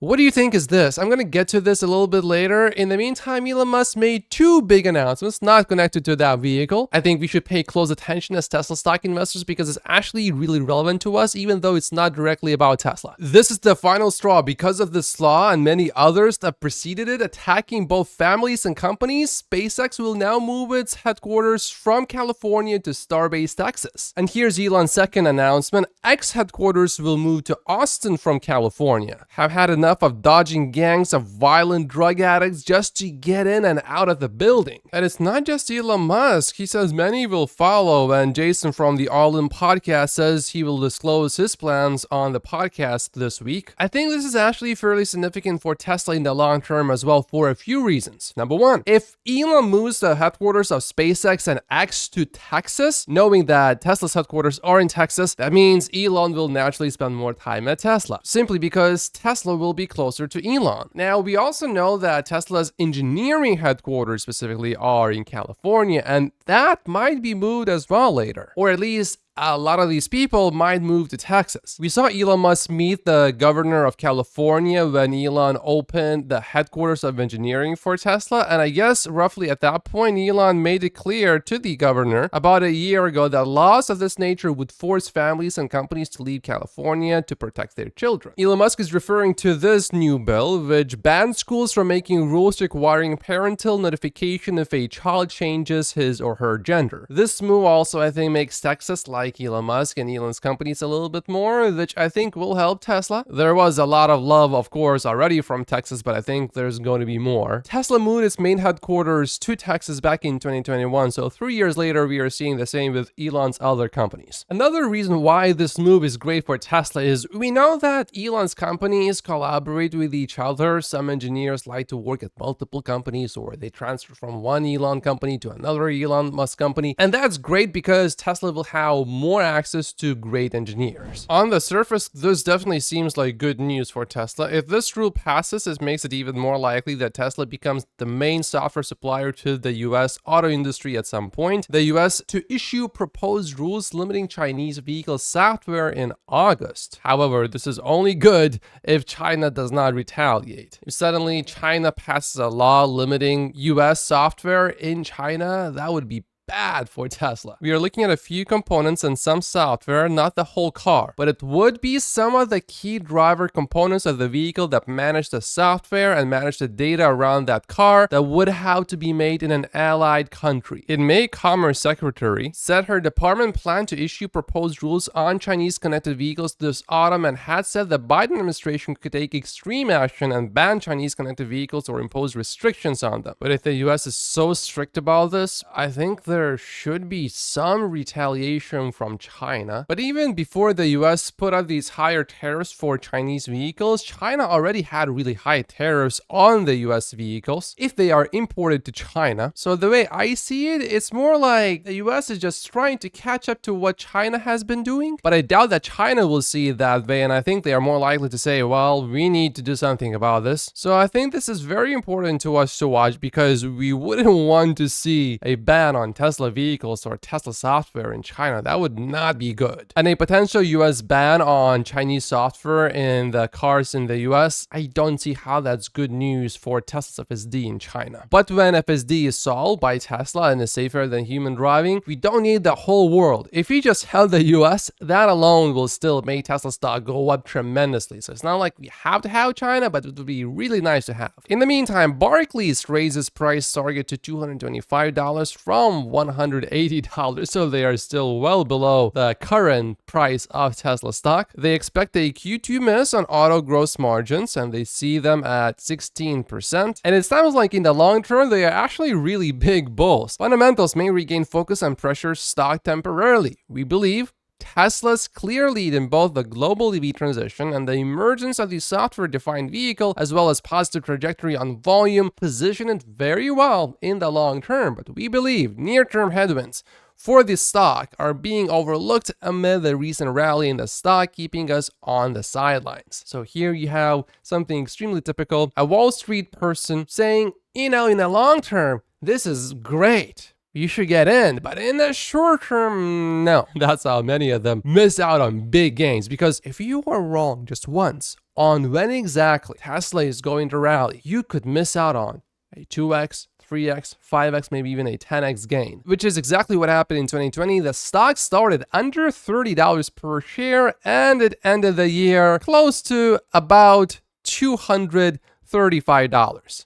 What do you think is this? I'm going to get to this a little bit later. In the meantime, Elon Musk made two big announcements not connected to that vehicle. I think we should pay close attention as Tesla stock investors because it's actually really relevant to us, even though it's not directly about Tesla. This is the final straw because of this law and many others that preceded it attacking both families and companies. SpaceX will now move its headquarters from California to Starbase, Texas. And here's Elon's second announcement. X headquarters will move to Austin from California. Have had enough of dodging gangs of violent drug addicts just to get in and out of the building. And it's not just Elon Musk. He says many will follow, and Jason from the All In podcast says he will disclose his plans on the podcast this week. I think this is actually fairly significant for Tesla in the long term as well for a few reasons. Number one, if Elon moves the headquarters of SpaceX and X to Texas, knowing that Tesla's headquarters are in Texas, that means Elon will naturally spend more time at Tesla, simply because Tesla will be closer to Elon. Now, we also know that Tesla's engineering headquarters specifically are in California, and that might be moved as well later, or at least a lot of these people might move to Texas. We saw Elon Musk meet the governor of California when Elon opened the headquarters of engineering for Tesla, and I guess roughly at that point, Elon made it clear to the governor about a year ago that laws of this nature would force families and companies to leave California to protect their children. Elon Musk is referring to this new bill, which bans schools from making rules requiring parental notification if a child changes his or her gender. This move also, I think, makes Texas like Elon Musk and Elon's companies a little bit more, which I think will help Tesla. There was a lot of love, of course, already from Texas, but I think there's going to be more. Tesla moved its main headquarters to Texas back in 2021, so 3 years later, we are seeing the same with Elon's other companies. Another reason why this move is great for Tesla is we know that Elon's companies collaborate with each other. Some engineers like to work at multiple companies, or they transfer from one Elon company to another Elon Musk company, and that's great because Tesla will have more access to great engineers. On the surface, this definitely seems like good news for Tesla. If this rule passes, it makes it even more likely that Tesla becomes the main software supplier to the US auto industry at some point. The US to issue proposed rules limiting Chinese vehicle software in August. However, this is only good if China does not retaliate. If suddenly China passes a law limiting US software in China, that would be bad for Tesla. We are looking at a few components and some software, not the whole car, but it would be some of the key driver components of the vehicle that manage the software and manage the data around that car that would have to be made in an allied country. In May, Commerce Secretary said her department planned to issue proposed rules on Chinese connected vehicles this autumn and had said the Biden administration could take extreme action and ban Chinese connected vehicles or impose restrictions on them. But if the US is so strict about this, I think there should be some retaliation from China. But even before the US put out these higher tariffs for Chinese vehicles, China already had really high tariffs on the US vehicles if they are imported to China. So the way I see it, it's more like the US is just trying to catch up to what China has been doing. But I doubt that China will see it that way, and I think they are more likely to say, well, we need to do something about this. So I think this is very important to us to watch because we wouldn't want to see a ban on Tesla vehicles or Tesla software in China. That would not be good. And a potential US ban on Chinese software in the cars in the US, I don't see how that's good news for Tesla's FSD in China. But when FSD is solved by Tesla and is safer than human driving, we don't need the whole world. If we just held the US, that alone will still make Tesla stock go up tremendously. So it's not like we have to have China, but it would be really nice to have. In the meantime, Barclays raises price target to $225 from $180, so they are still well below the current price of Tesla stock. They expect a Q2 miss on auto gross margins, and they see them at 16%. And it sounds like in the long term, they are actually really big bulls. Fundamentals may regain focus and pressure stock temporarily. We believe Tesla's clear lead in both the global EV transition and the emergence of the software-defined vehicle, as well as positive trajectory on volume, position it very well in the long term. But we believe near-term headwinds for this stock are being overlooked amid the recent rally in the stock, keeping us on the sidelines. So here you have something extremely typical, a Wall Street person saying, in the long term, this is great. You should get in, but in the short term, no. That's how many of them miss out on big gains, because if you are wrong just once on when exactly Tesla is going to rally, you could miss out on a 2x, 3x, 5x, maybe even a 10x gain, which is exactly what happened in 2020. The stock started under $30 per share and it ended the year close to about $235.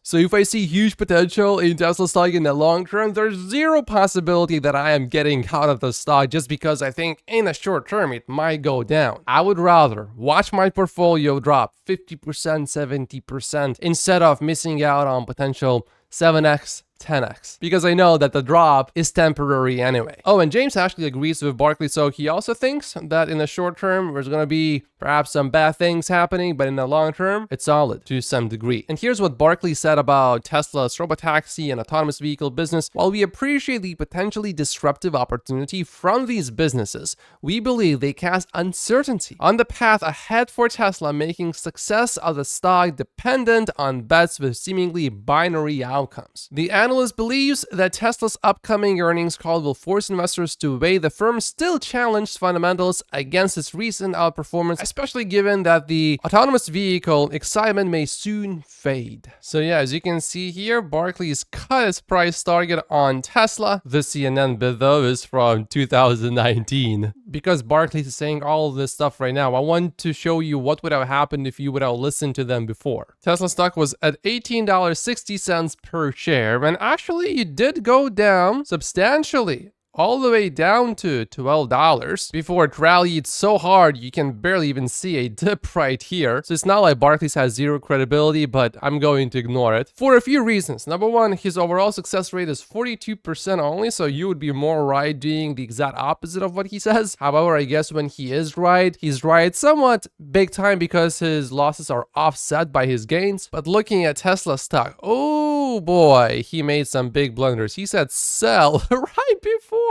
So if I see huge potential in Tesla stock in the long term, there's zero possibility that I am getting out of the stock just because I think in the short term it might go down. I would rather watch my portfolio drop 50%, 70% instead of missing out on potential 7x, 10x, because I know that the drop is temporary anyway. Oh, and James actually agrees with Barclays, so he also thinks that in the short term there's going to be perhaps some bad things happening, but in the long term it's solid to some degree. And here's what Barclays said about Tesla's Robotaxi and autonomous vehicle business. While we appreciate the potentially disruptive opportunity from these businesses, we believe they cast uncertainty on the path ahead for Tesla, making success of the stock dependent on bets with seemingly binary outcomes. The analyst believes that Tesla's upcoming earnings call will force investors to weigh the firm's still challenged fundamentals against its recent outperformance, especially given that the autonomous vehicle excitement may soon fade. So yeah, as you can see here, Barclays cut its price target on Tesla. The CNN bid though is from 2019. Because Barclays is saying all of this stuff right now, I want to show you what would have happened if you would have listened to them before. Tesla stock was at $18.60 per share, and actually it did go down substantially, all the way down to $12 before it rallied so hard you can barely even see a dip right here. So it's not like Barclays has zero credibility, but I'm going to ignore it for a few reasons. Number one, his overall success rate is 42% only, so you would be more right doing the exact opposite of what he says. However, I guess when he is right, he's right somewhat big time because his losses are offset by his gains. But looking at Tesla stock, oh boy, he made some big blunders. He said sell right before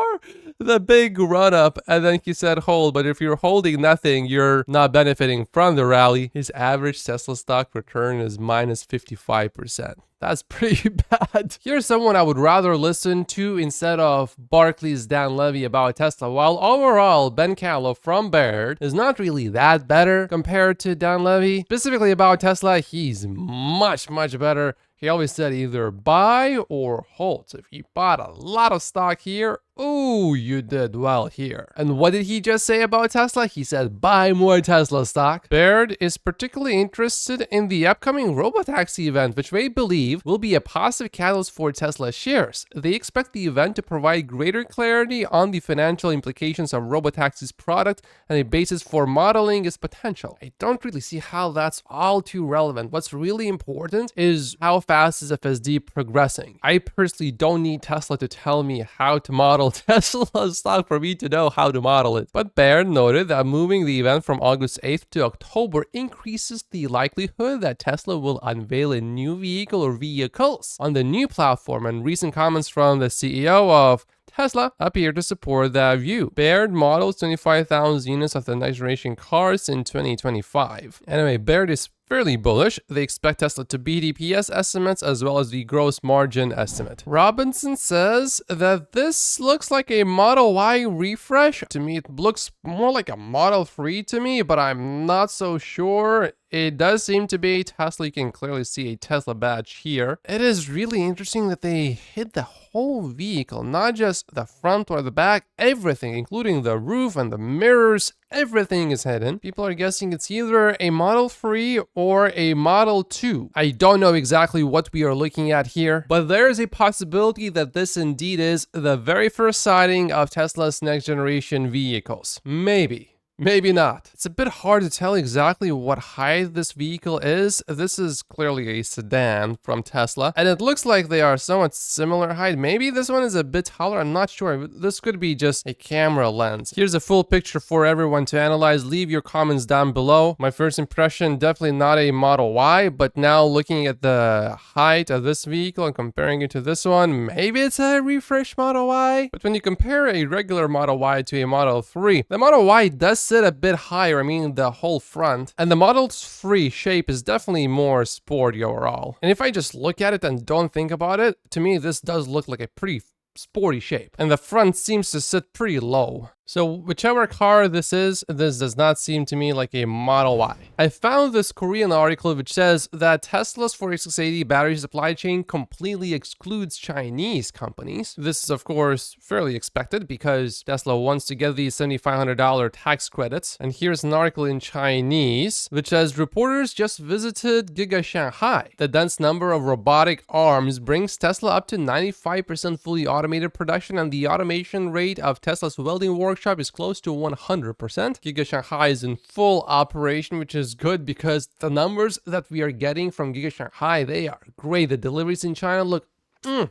the big run up, and then he said hold, but if you're holding nothing, you're not benefiting from the rally. His average Tesla stock return is minus 55%. That's pretty bad. Here's someone I would rather listen to instead of Barclays' Dan Levy about Tesla. While overall, Ben Kallo from Baird is not really that better compared to Dan Levy, specifically about Tesla, he's much better. He always said either buy or hold. So if you bought a lot of stock here, oh, you did well here. And what did he just say about Tesla? He said buy more Tesla stock. Baird is particularly interested in the upcoming Robotaxi event, which they believe will be a positive catalyst for Tesla shares. They expect the event to provide greater clarity on the financial implications of Robotaxi's product and a basis for modeling its potential. I don't really see how that's all too relevant. What's really important is how fast is FSD progressing. I personally don't need Tesla to tell me how to model Tesla stock for me to know how to model it. But Baird noted that moving the event from August 8th to October increases the likelihood that Tesla will unveil a new vehicle or vehicles on the new platform, and recent comments from the CEO of Tesla appear to support that view. Baird models 25,000 units of the next generation cars in 2025. Anyway, Baird is fairly bullish. They expect Tesla to beat EPS estimates as well as the gross margin estimate. Robinson says that this looks like a Model Y refresh. To me, it looks more like a Model 3 to me, but I'm not so sure. It does seem to be Tesla. You can clearly see a Tesla badge here. It is really interesting that they hit the whole vehicle, not just the front or the back, everything, including the roof and the mirrors. Everything is hidden. People are guessing it's either a Model 3 or a Model 2. I don't know exactly what we are looking at here, but there is a possibility that this indeed is the very first sighting of Tesla's next generation vehicles. Maybe. Maybe not. It's a bit hard to tell exactly what height this vehicle is. This is clearly a sedan from Tesla, and it looks like they are somewhat similar height. Maybe this one is a bit taller. I'm not sure. This could be just a camera lens. Here's a full picture for everyone to analyze. Leave your comments down below. My first impression, definitely not a Model Y, but now looking at the height of this vehicle and comparing it to this one, maybe it's a refreshed Model Y. But when you compare a regular Model Y to a Model 3, the Model Y does sit a bit higher, I mean the whole front, and the Model 3 shape is definitely more sporty overall. And if I just look at it and don't think about it, to me this does look like a pretty sporty shape, and the front seems to sit pretty low. So whichever car this is, this does not seem to me like a Model Y. I found this Korean article which says that Tesla's 4680 battery supply chain completely excludes Chinese companies. This is of course fairly expected because Tesla wants to get these $7,500 tax credits. And here's an article in Chinese which says reporters just visited Giga Shanghai. The dense number of robotic arms brings Tesla up to 95% fully automated production, and the automation rate of Tesla's welding workshop is close to 100%. Giga Shanghai is in full operation, which is good because the numbers that we are getting from Giga Shanghai, they are great. The deliveries in China look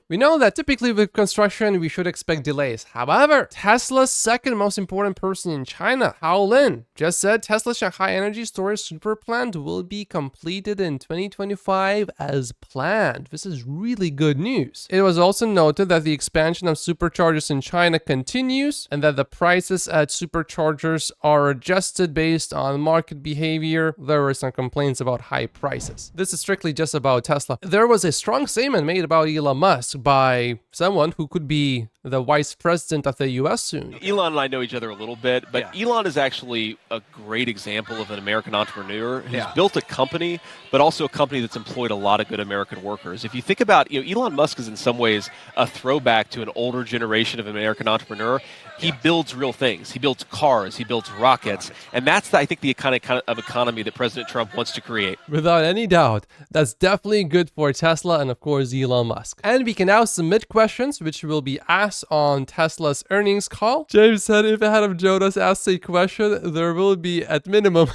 we know that typically with construction, we should expect delays. However, Tesla's second most important person in China, Hao Lin, just said Tesla's Shanghai energy storage super plant will be completed in 2025 as planned. This is really good news. It was also noted that the expansion of superchargers in China continues and that the prices at superchargers are adjusted based on market behavior. There were some complaints about high prices. This is strictly just about Tesla. There was a strong statement made about Elon Musk by someone who could be the vice president of the US soon. Elon and I know each other a little bit, but Elon is actually a great example of an American entrepreneur who's built a company, but also a company that's employed a lot of good American workers. If you think about, Elon Musk is in some ways a throwback to an older generation of American entrepreneur. He builds real things. He builds cars. He builds rockets. And that's, I think, the kind of economy that President Trump wants to create. Without any doubt, that's definitely good for Tesla and, of course, Elon Musk. And we can now submit questions, which will be asked on Tesla's earnings call. James said if ahead of Jonas asks a question, there will be at minimum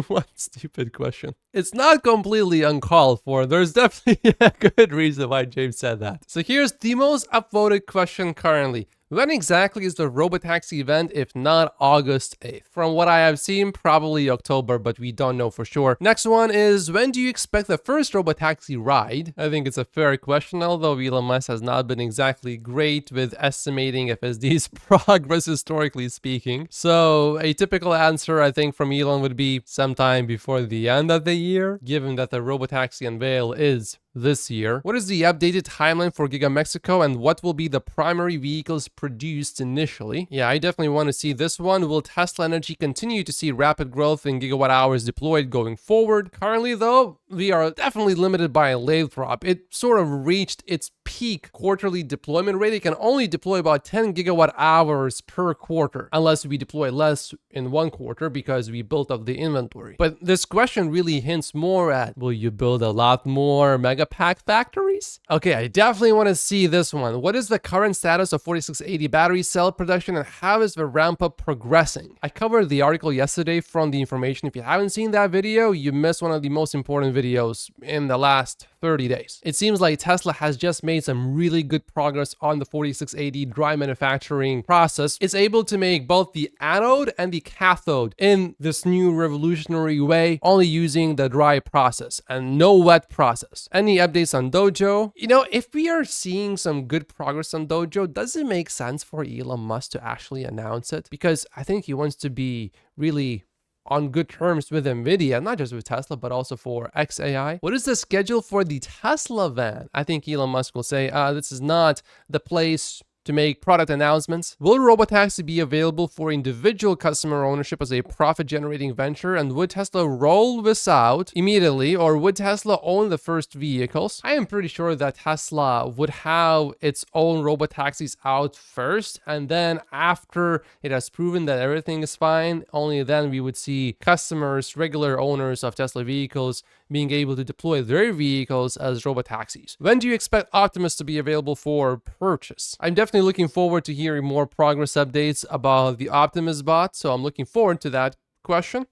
one stupid question. It's not completely uncalled for. There's definitely a good reason why James said that. So here's the most upvoted question currently. When exactly is the Robotaxi event if not August 8th? From what I have seen, probably October, but we don't know for sure. Next one is, when do you expect the first Robotaxi ride? I think it's a fair question, although Elon Musk has not been exactly great with estimating FSD's progress historically speaking. So a typical answer, I think, from Elon would be sometime before the end of the year, given that the Robotaxi unveil is this year. What is the updated timeline for Giga Mexico and what will be the primary vehicles produced initially? Yeah, I definitely want to see this one. Will Tesla Energy continue to see rapid growth in gigawatt hours deployed going forward? Currently though, we are definitely limited by a Lathrop. It sort of reached its peak quarterly deployment rate. It can only deploy about 10 gigawatt hours per quarter, unless we deploy less in one quarter because we built up the inventory. But this question really hints more at, will you build a lot more mega pack factories? Okay, I definitely want to see this one. What is the current status of 4680 battery cell production and how is the ramp up progressing? I covered the article yesterday from the information. If you haven't seen that video, you missed one of the most important videos in the last 30 days. It seems like Tesla has just made some really good progress on the 4680 dry manufacturing process. It's able to make both the anode and the cathode in this new revolutionary way, only using the dry process and no wet process. Any updates on Dojo? If we are seeing some good progress on Dojo, does it make sense for Elon Musk to actually announce it? Because I think he wants to be really on good terms with Nvidia, not just with Tesla, but also for XAI. What is the schedule for the Tesla van? I think Elon Musk will say, this is not the place to make product announcements. Will Robotaxi be available for individual customer ownership as a profit-generating venture? And would Tesla roll this out immediately, or would Tesla own the first vehicles? I am pretty sure that Tesla would have its own Robotaxis out first, and then after it has proven that everything is fine, only then we would see customers, regular owners of Tesla vehicles, being able to deploy their vehicles as Robotaxis. When do you expect Optimus to be available for purchase? I'm definitely looking forward to hearing more progress updates about the Optimus bot, so I'm looking forward to that question.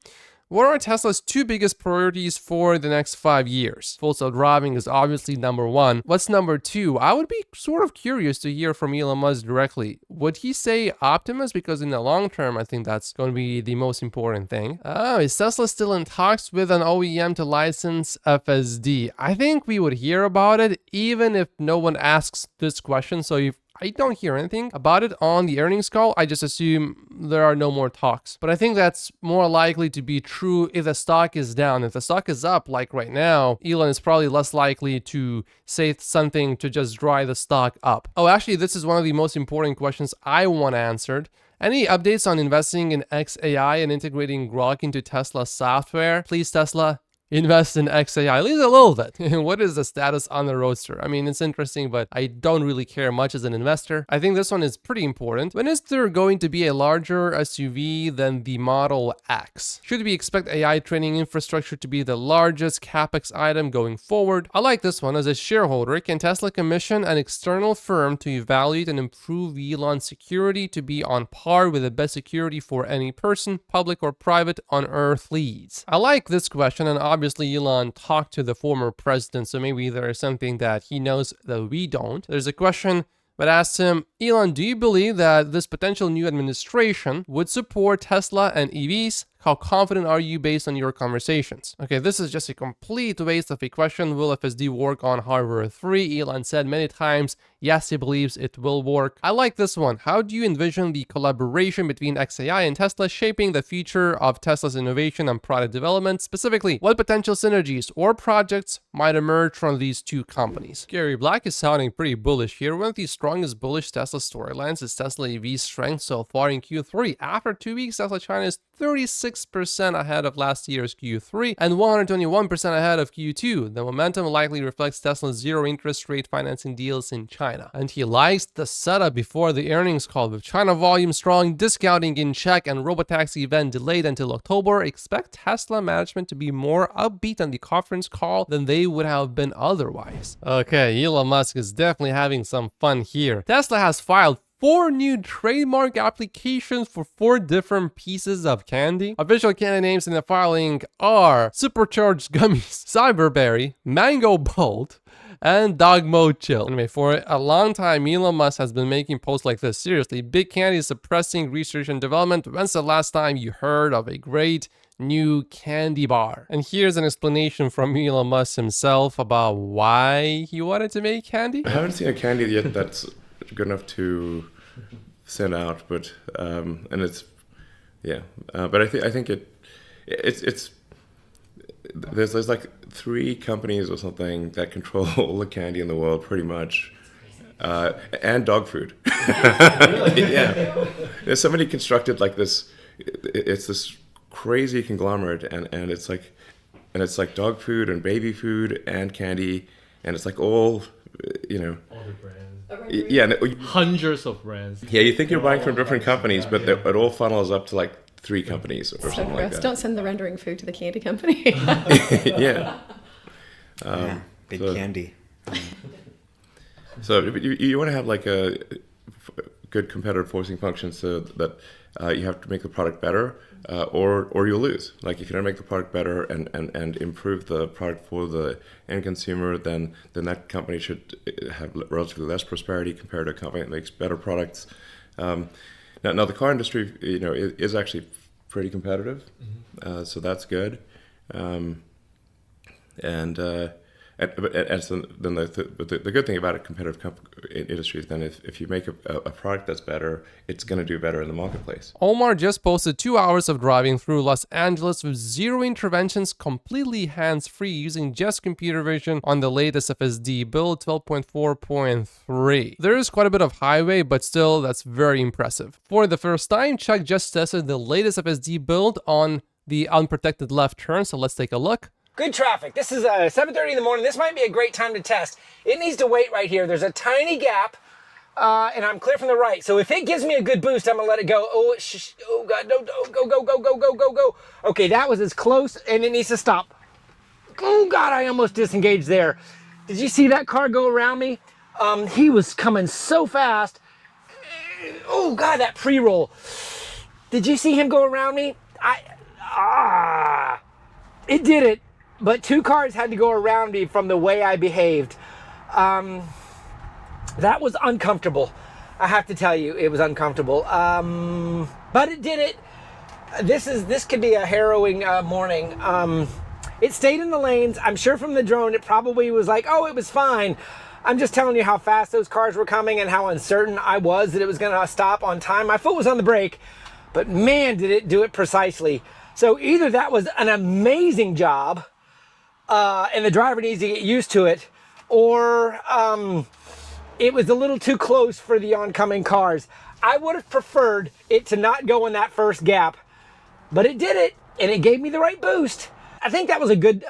What are Tesla's two biggest priorities for the next 5 years? Full self-driving is obviously number one. What's number two? I would be sort of curious to hear from Elon Musk directly. Would he say Optimus? Because in the long term, I think that's going to be the most important thing. Is Tesla still in talks with an OEM to license FSD? I think we would hear about it even if no one asks this question. So if I don't hear anything about it on the earnings call, I just assume there are no more talks. But I think that's more likely to be true if the stock is down. If the stock is up, like right now, Elon is probably less likely to say something to just dry the stock up. Oh, actually, this is one of the most important questions I want answered. Any updates on investing in XAI and integrating Grok into Tesla software? Please, Tesla, invest in XAI, at least a little bit. What is the status on the Roadster? I mean, it's interesting, but I don't really care much as an investor. I think this one is pretty important. When is there going to be a larger SUV than the Model X? Should we expect AI training infrastructure to be the largest CapEx item going forward? I like this one. As a shareholder, can Tesla commission an external firm to evaluate and improve Elon's security to be on par with the best security for any person, public or private, on Earth, please? I like this question, and obviously Elon talked to the former president, so maybe there is something that he knows that we don't. There's a question that asks him, Elon, do you believe that this potential new administration would support Tesla and EVs? How confident are you based on your conversations? Okay, this is just a complete waste of a question. Will FSD work on Hardware 3? Elon said many times, yes, he believes it will work. I like this one. How do you envision the collaboration between XAI and Tesla shaping the future of Tesla's innovation and product development? Specifically, what potential synergies or projects might emerge from these two companies? Gary Black is sounding pretty bullish here. One of the strongest bullish Tesla storylines is Tesla EV's strength so far in Q3. After 2 weeks, Tesla China is 36% ahead of last year's Q3 and 121% ahead of Q2. The momentum likely reflects Tesla's zero interest rate financing deals in China. And he likes the setup before the earnings call. With China volume strong, discounting in check, and Robotaxi event delayed until October, expect Tesla management to be more upbeat on the conference call than they would have been otherwise. Okay, Elon Musk is definitely having some fun here. Tesla has filed 4 new trademark applications for 4 different pieces of candy. Official candy names in the filing are Supercharged Gummies, Cyberberry, Mango Bolt, and Dogmo Chill. Anyway, for a long time, Elon Musk has been making posts like this. Seriously, big candy is suppressing research and development. When's the last time you heard of a great new candy bar? And here's an explanation from Elon Musk himself about why he wanted to make candy. I haven't seen a candy yet that's good enough to send out, but and it's but I think it's there's like 3 companies or something that control all the candy in the world pretty much, and dog food. Yeah, there's somebody constructed like this. It's this crazy conglomerate, and it's like dog food and baby food and candy, and it's like all all the brands. Yeah, Hundreds of brands. Yeah, you think you're buying from different companies, but it all funnels up to like 3 companies or something like that. Don't send the rendering food to the candy company. Yeah. Big so, candy. So you want to have like a good competitive forcing function so that you have to make the product better, or you'll lose. Like if you don't make the product better and improve the product for the end consumer, then that company should have relatively less prosperity compared to a company that makes better products. Now the car industry, is actually pretty competitive, so that's good. And so then the good thing about a competitive industry is then if you make a product that's better, it's going to do better in the marketplace. Omar just posted 2 hours of driving through Los Angeles with 0 interventions, completely hands-free, using just computer vision on the latest FSD build 12.4.3. There is quite a bit of highway, but still, that's very impressive. For the first time, Chuck just tested the latest FSD build on the unprotected left turn, so let's take a look. Good traffic. This is 7:30 in the morning. This might be a great time to test. It needs to wait right here. There's a tiny gap, and I'm clear from the right. So if it gives me a good boost, I'm going to let it go. Oh, oh God, no, go. Okay, that was as close, and it needs to stop. Oh, God, I almost disengaged there. Did you see that car go around me? He was coming so fast. Oh, God, that pre-roll. Did you see him go around me? It did it. But 2 cars had to go around me from the way I behaved. That was uncomfortable. I have to tell you, it was uncomfortable. But it did it. This could be a harrowing morning. It stayed in the lanes. I'm sure from the drone, it probably was like, oh, it was fine. I'm just telling you how fast those cars were coming and how uncertain I was that it was going to stop on time. My foot was on the brake, but man, did it do it precisely. So either that was an amazing job, and the driver needs to get used to it, or it was a little too close for the oncoming cars. I would have preferred it to not go in that first gap, but it did it, and it gave me the right boost. I think that was a good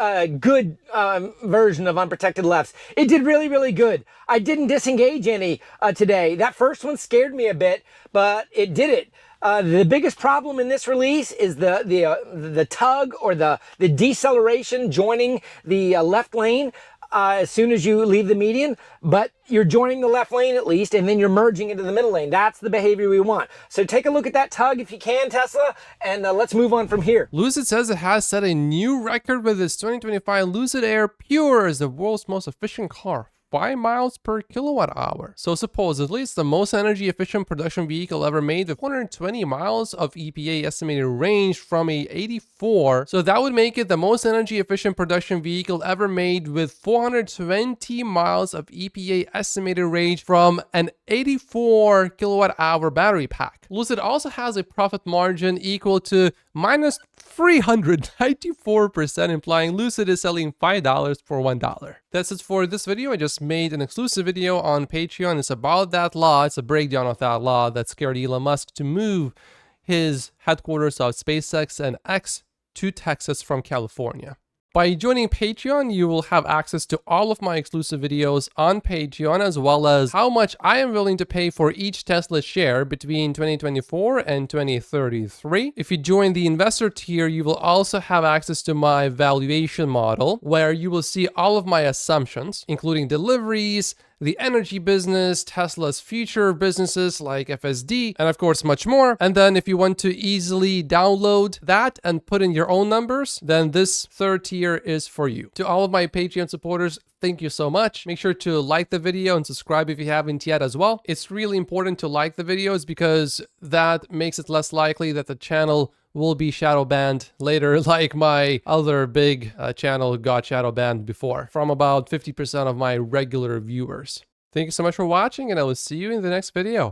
version of unprotected lefts. It did really, really good. I didn't disengage any today. That first one scared me a bit, but it did it. The biggest problem in this release is the tug or the deceleration joining the left lane as soon as you leave the median, but you're joining the left lane at least, and then you're merging into the middle lane. That's the behavior we want. So take a look at that tug if you can, Tesla, and let's move on from here. Lucid says it has set a new record with its 2025 Lucid Air Pure as the world's most efficient car. 5 miles per kilowatt hour. So supposedly it's the most energy efficient production vehicle ever made with 120 miles of EPA estimated range from a 84. So that would make it the most energy efficient production vehicle ever made with 420 miles of EPA estimated range from an 84 kilowatt hour battery pack. Lucid also has a profit margin equal to minus 394%, implying Lucid is selling $5 for $1. That's it for this video. I just made an exclusive video on Patreon. It's about that law. It's a breakdown of that law that scared Elon Musk to move his headquarters of SpaceX and X to Texas from California. By joining Patreon, you will have access to all of my exclusive videos on Patreon, as well as how much I am willing to pay for each Tesla share between 2024 and 2033. If you join the investor tier, you will also have access to my valuation model, where you will see all of my assumptions, including deliveries, the energy business, Tesla's future businesses like FSD, and of course much more. And then if you want to easily download that and put in your own numbers, then this third tier is for you. To all of my Patreon supporters, thank you so much. Make sure to like the video and subscribe if you haven't yet as well. It's really important to like the videos because that makes it less likely that the channel will be shadow banned later, like my other big channel got shadow banned before from about 50% of my regular viewers. Thank you so much for watching, and I will see you in the next video.